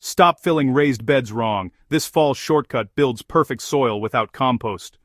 Stop filling raised beds wrong. This fall shortcut builds perfect soil without compost.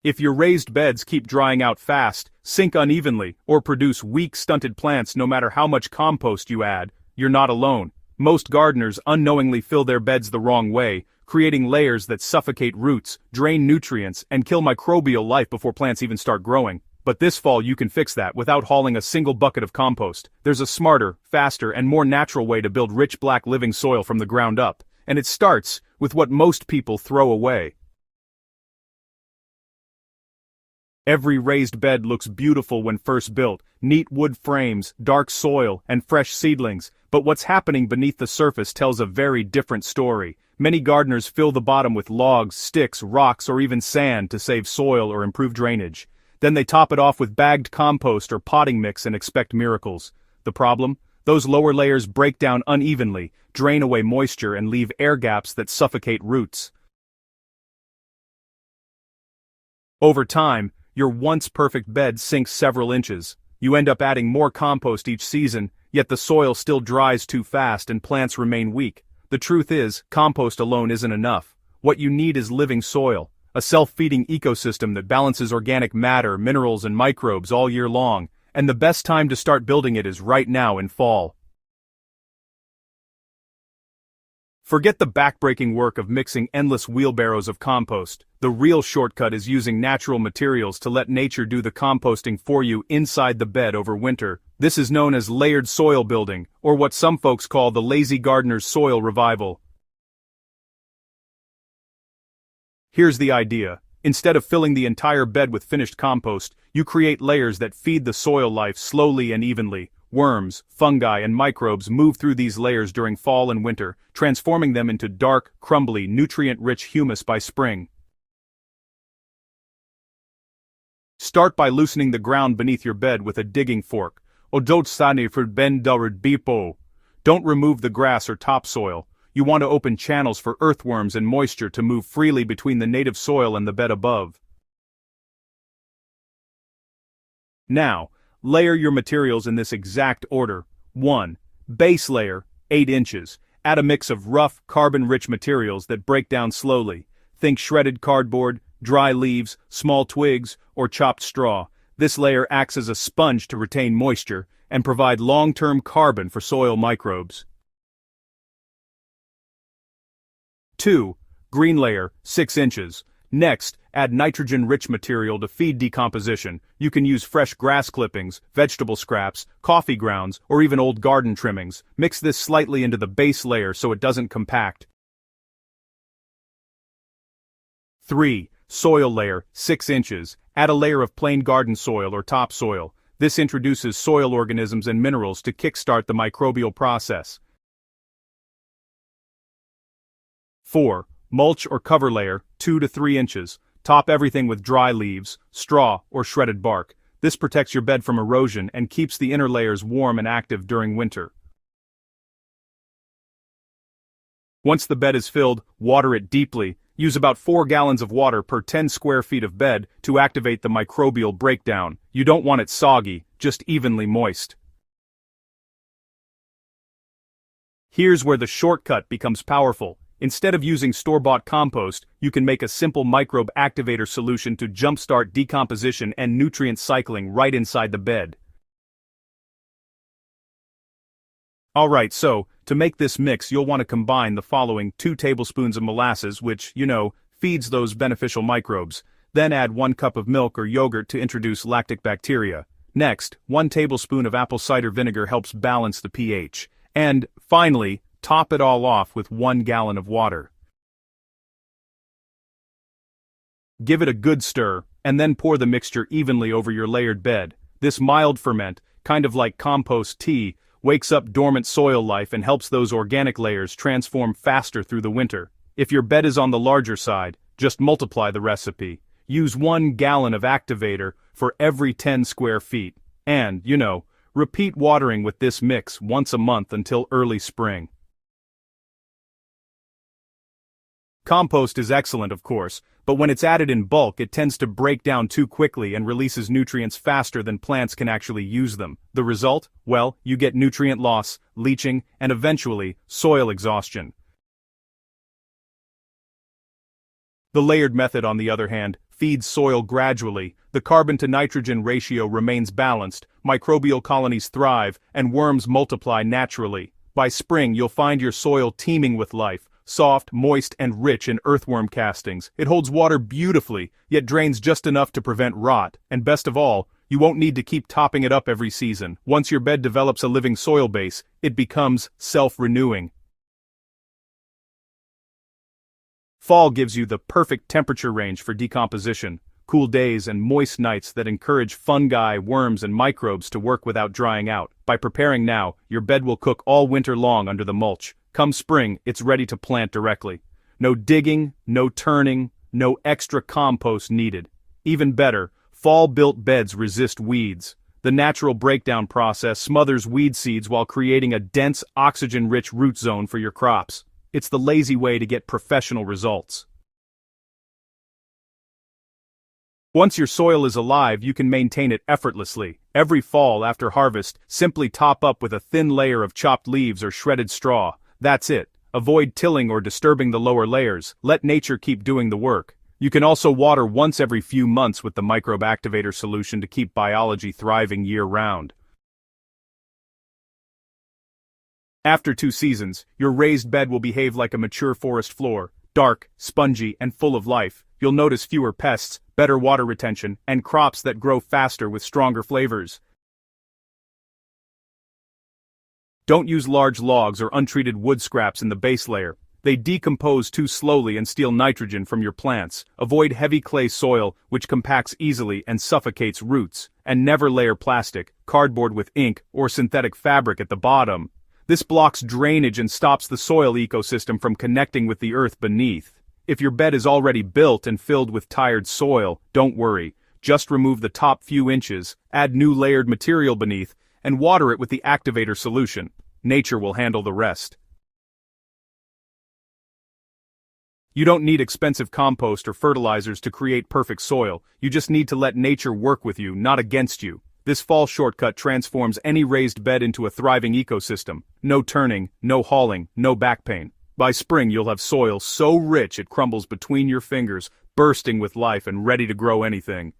If your raised beds keep drying out fast, sink unevenly, or produce weak stunted plants no matter how much compost you add, you're not alone. Most gardeners unknowingly fill their beds the wrong way, creating layers that suffocate roots, drain nutrients, and kill microbial life before plants even start growing. But this fall you can fix that without hauling a single bucket of compost. There's a smarter, faster, and more natural way to build rich black living soil from the ground up, and it starts with what most people throw away. Every raised bed looks beautiful when first built, neat wood frames, dark soil, and fresh seedlings, but what's happening beneath the surface tells a very different story. Many gardeners fill the bottom with logs, sticks, rocks, or even sand to save soil or improve drainage. Then they top it off with bagged compost or potting mix and expect miracles. The problem? Those lower layers break down unevenly, drain away moisture, and leave air gaps that suffocate roots. Over time, your once perfect bed sinks several inches. You end up adding more compost each season, yet the soil still dries too fast and plants remain weak. The truth is, compost alone isn't enough. What you need is living soil, a self-feeding ecosystem that balances organic matter, minerals, and microbes all year long, and the best time to start building it is right now in fall. Forget the backbreaking work of mixing endless wheelbarrows of compost. The real shortcut is using natural materials to let nature do the composting for you inside the bed over winter. This is known as layered soil building, or what some folks call the lazy gardener's soil revival. Here's the idea. Instead of filling the entire bed with finished compost, you create layers that feed the soil life slowly and evenly. Worms, fungi, and microbes move through these layers during fall and winter, transforming them into dark, crumbly, nutrient-rich humus by spring. Start by loosening the ground beneath your bed with a digging fork. Don't remove the grass or topsoil. You want to open channels for earthworms and moisture to move freely between the native soil and the bed above. Now, layer your materials in this exact order. 1. Base layer, 8 inches. Add a mix of rough, carbon-rich materials that break down slowly. Think shredded cardboard, dry leaves, small twigs, or chopped straw. This layer acts as a sponge to retain moisture and provide long-term carbon for soil microbes. 2. Green layer, 6 inches. Next, add nitrogen-rich material to feed decomposition. You can use fresh grass clippings, vegetable scraps, coffee grounds, or even old garden trimmings. Mix this slightly into the base layer so it doesn't compact. 3. Soil layer, 6 inches. Add a layer of plain garden soil or topsoil. This introduces soil organisms and minerals to kickstart the microbial process. 4. Mulch or cover layer, 2 to 3 inches. Top everything with dry leaves, straw, or shredded bark. This protects your bed from erosion and keeps the inner layers warm and active during winter. Once the bed is filled, water it deeply. Use about 4 gallons of water per 10 square feet of bed to activate the microbial breakdown. You don't want it soggy, just evenly moist. Here's where the shortcut becomes powerful. Instead of using store-bought compost, you can make a simple microbe activator solution to jumpstart decomposition and nutrient cycling right inside the bed. Alright, so, to make this mix you'll want to combine the following: 2 tablespoons of molasses, which, feeds those beneficial microbes. Then add 1 cup of milk or yogurt to introduce lactic bacteria. Next, 1 tablespoon of apple cider vinegar helps balance the pH. And, finally, top it all off with 1 gallon of water. Give it a good stir, and then pour the mixture evenly over your layered bed. This mild ferment, kind of like compost tea, wakes up dormant soil life and helps those organic layers transform faster through the winter. If your bed is on the larger side, just multiply the recipe. Use 1 gallon of activator for every 10 square feet. And, repeat watering with this mix once a month until early spring. Compost is excellent, of course, but when it's added in bulk it tends to break down too quickly and releases nutrients faster than plants can actually use them. The result? Well, you get nutrient loss, leaching, and eventually, soil exhaustion. The layered method, on the other hand, feeds soil gradually, the carbon-to-nitrogen ratio remains balanced, microbial colonies thrive, and worms multiply naturally. By spring you'll find your soil teeming with life, soft, moist, and rich in earthworm castings. It holds water beautifully, yet drains just enough to prevent rot, and best of all, you won't need to keep topping it up every season. Once your bed develops a living soil base, it becomes self-renewing. Fall gives you the perfect temperature range for decomposition, cool days and moist nights that encourage fungi, worms, and microbes to work without drying out. By preparing now, your bed will cook all winter long under the mulch. Come spring, it's ready to plant directly. No digging, no turning, no extra compost needed. Even better, fall-built beds resist weeds. The natural breakdown process smothers weed seeds while creating a dense, oxygen-rich root zone for your crops. It's the lazy way to get professional results. Once your soil is alive, you can maintain it effortlessly. Every fall after harvest, simply top up with a thin layer of chopped leaves or shredded straw. That's it. Avoid tilling or disturbing the lower layers. Let nature keep doing the work. You can also water once every few months with the microbe activator solution to keep biology thriving year-round. After 2 seasons, your raised bed will behave like a mature forest floor, dark, spongy, and full of life. You'll notice fewer pests, better water retention, and crops that grow faster with stronger flavors. Don't use large logs or untreated wood scraps in the base layer. They decompose too slowly and steal nitrogen from your plants. Avoid heavy clay soil, which compacts easily and suffocates roots. And never layer plastic, cardboard with ink, or synthetic fabric at the bottom. This blocks drainage and stops the soil ecosystem from connecting with the earth beneath. If your bed is already built and filled with tired soil, don't worry. Just remove the top few inches, add new layered material beneath, and water it with the activator solution. Nature will handle the rest. You don't need expensive compost or fertilizers to create perfect soil. You just need to let nature work with you, not against you. This fall shortcut transforms any raised bed into a thriving ecosystem. No turning, no hauling, no back pain. By spring you'll have soil so rich it crumbles between your fingers, bursting with life and ready to grow anything.